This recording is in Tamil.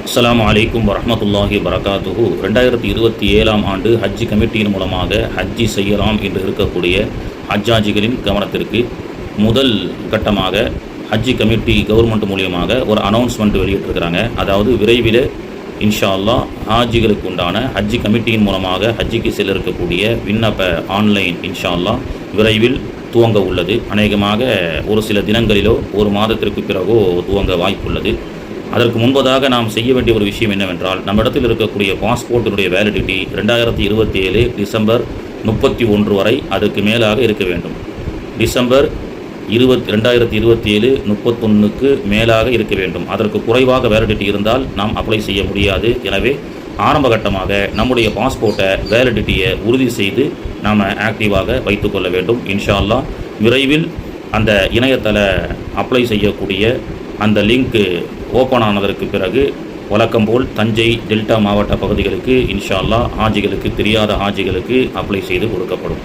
அஸ்ஸலாமு அலைக்கும் வரஹ்மத்துல்லாஹி வரகாத்துஹு. 2027ஆம் ஆண்டு ஹஜ்ஜி கமிட்டியின் மூலமாக ஹஜ்ஜி செய்யலாம் என்று இருக்கக்கூடிய ஹஜ்ஜாஜிகளின் கவனத்திற்கு முதல் கட்டமாக ஹஜ்ஜி கமிட்டி கவர்மெண்ட் மூலியமாக ஒரு அனௌன்ஸ்மெண்ட் வெளியிட்டிருக்கிறாங்க. அதாவது விரைவில் இன்ஷா அல்லாஹ் ஹாஜிகளுக்கு உண்டான ஹஜ்ஜி கமிட்டியின் மூலமாக ஹஜ்ஜிக்கு செல்ல இருக்கக்கூடிய விண்ணப்ப ஆன்லைன் இன்ஷா அல்லாஹ் விரைவில் துவங்க உள்ளது. அநேகமாக ஒரு சில தினங்களிலோ ஒரு மாதத்திற்கு பிறகோ துவங்க வாய்ப்புள்ளது. அதற்கு முன்பதாக நாம் செய்ய வேண்டிய ஒரு விஷயம் என்னவென்றால், நம்மிடத்தில் இருக்கக்கூடிய பாஸ்போர்ட்டினுடைய வேலிடிட்டி 2027 டிசம்பர் 31 வரை அதுக்கு மேலாக இருக்க வேண்டும். டிசம்பர் 2027 31க்கு மேலாக இருக்க வேண்டும். அதற்கு குறைவாக வேலிடிட்டி இருந்தால் நாம் அப்ளை செய்ய முடியாது. எனவே ஆரம்ப கட்டமாக நம்முடைய பாஸ்போர்ட்டை வேலிடிட்டியை உறுதி செய்து நாம் ஆக்டிவாக வைத்துக்கொள்ள வேண்டும். இன்ஷா அல்லாஹ் விரைவில் அந்த இணையதள அப்ளை செய்யக்கூடிய அந்த லிங்க்கு ஓப்பன் ஆனதற்கு பிறகு வழக்கம் போல் தஞ்சை டெல்டா மாவட்ட பகுதிகளுக்கு இன்ஷா அல்லாஹ் ஹாஜிகளுக்கு, தெரியாத ஹாஜிகளுக்கு அப்ளை செய்து கொடுக்கப்படும்.